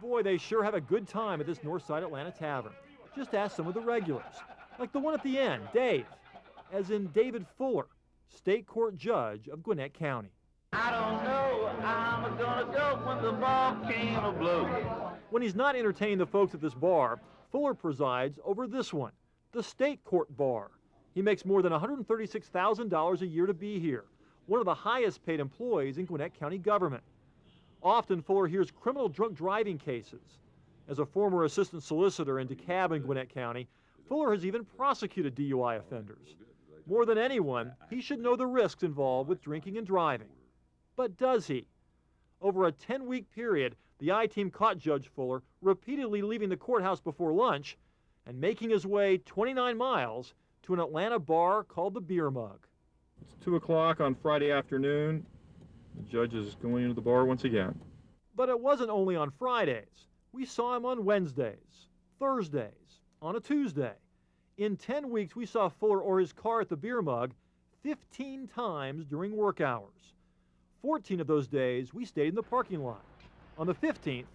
Boy, they sure have a good time at this Northside Atlanta Tavern. Just ask some of the regulars, like the one at the end, Dave, as in David Fuller, state court judge of Gwinnett County. I don't know, I'm gonna go when the ball came a blue. When he's not entertaining the folks at this bar, Fuller presides over this one, the state court bar. He makes more than $136,000 a year to be here, one of the highest paid employees in Gwinnett County government. Often Fuller hears criminal drunk driving cases. As a former assistant solicitor in DeKalb in Gwinnett County, Fuller has even prosecuted DUI offenders. More than anyone, he should know the risks involved with drinking and driving. But does he? Over a 10-week period, the I-team caught Judge Fuller repeatedly leaving the courthouse before lunch and making his way 29 miles to an Atlanta bar called the Beer Mug. It's 2 o'clock on Friday afternoon. The judge is going into the bar once again. But it wasn't only on Fridays. We saw him on Wednesdays, Thursdays, on a Tuesday. In 10 weeks, we saw Fuller or his car at the Beer Mug 15 times during work hours. 14 of those days, we stayed in the parking lot. On the 15th,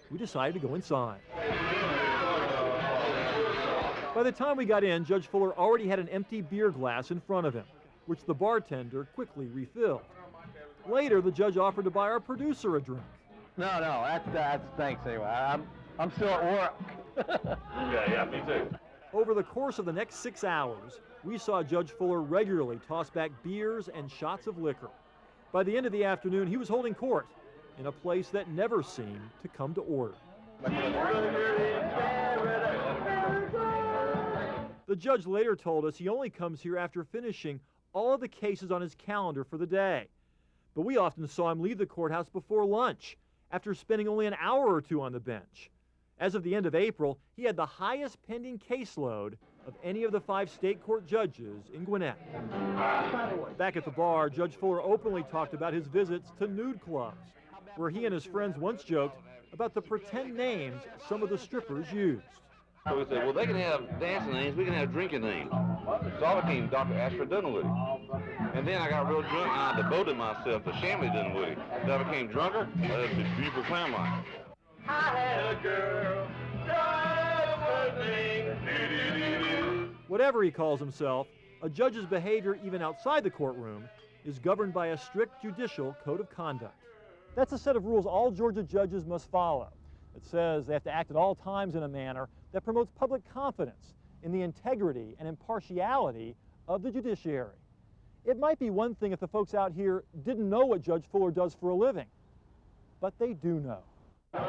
we decided to go inside. By the time we got in, Judge Fuller already had an empty beer glass in front of him, which the bartender quickly refilled. Later, the judge offered to buy our producer a drink. No, that's thanks anyway. I'm still at work. Yeah, me too. Over the course of the next 6 hours, we saw Judge Fuller regularly toss back beers and shots of liquor. By the end of the afternoon, he was holding court in a place that never seemed to come to order. The judge later told us he only comes here after finishing all of the cases on his calendar for the day. But we often saw him leave the courthouse before lunch, after spending only an hour or two on the bench. As of the end of April, he had the highest pending caseload of any of the 5 state court judges in Gwinnett. Back at the bar, Judge Fuller openly talked about his visits to nude clubs, where he and his friends once joked about the pretend names some of the strippers used. So we said, well, they can have dancing names, we can have drinking names. So I became Dr. Ashford Dunwoody. And then I got real drunk and I devoted myself to Shamley Dunwoody. As I became drunker, I had this beautiful clown. I had a girl, Whatever he calls himself, a judge's behavior even outside the courtroom is governed by a strict judicial code of conduct. That's a set of rules all Georgia judges must follow. It says they have to act at all times in a manner that promotes public confidence in the integrity and impartiality of the judiciary. It might be one thing if the folks out here didn't know what Judge Fuller does for a living, but they do know. You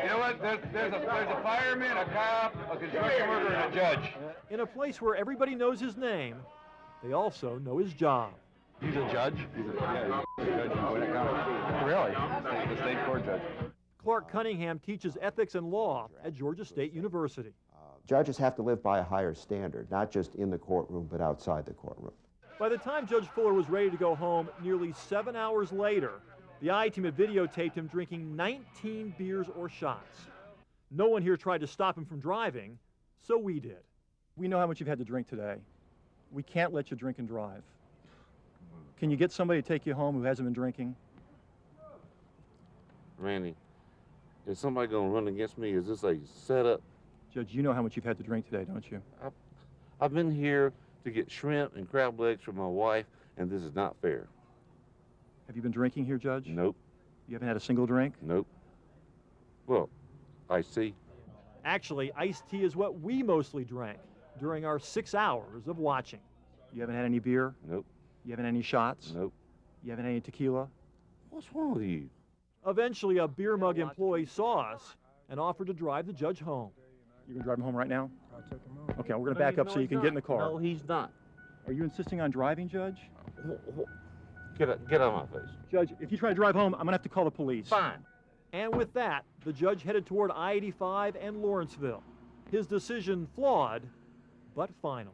know what? There's a fireman, a cop, a construction worker, and a judge. In a place where everybody knows his name, they also know his job. He's a judge? He's a judge in Gwinnett County. Really? The state court judge. Clark Cunningham teaches ethics and law at Georgia State University. Judges have to live by a higher standard, not just in the courtroom, but outside the courtroom. By the time Judge Fuller was ready to go home, nearly 7 hours later, the I-team had videotaped him drinking 19 beers or shots. No one here tried to stop him from driving, so we did. We know how much you've had to drink today. We can't let you drink and drive. Can you get somebody to take you home who hasn't been drinking? Randy, is somebody going to run against me? Is this a setup? Judge, you know how much you've had to drink today, don't you? I've been here to get shrimp and crab legs for my wife, and this is not fair. Have you been drinking here, Judge? Nope. You haven't had a single drink? Nope. Well, iced tea. Actually, iced tea is what we mostly drank during our 6 hours of watching. You haven't had any beer? Nope. You haven't had any shots? Nope. You haven't had any tequila? What's wrong with you? Eventually, a Beer Mug employee saw us and offered to drive the judge home. You gonna drive him home right now? I'll take him home. Okay, we're gonna back up so you can get in the car. No, he's not. Are you insisting on driving, Judge? Get out of my face. Judge, if you try to drive home, I'm gonna have to call the police. Fine. And with that, the judge headed toward I-85 and Lawrenceville. His decision flawed, but final.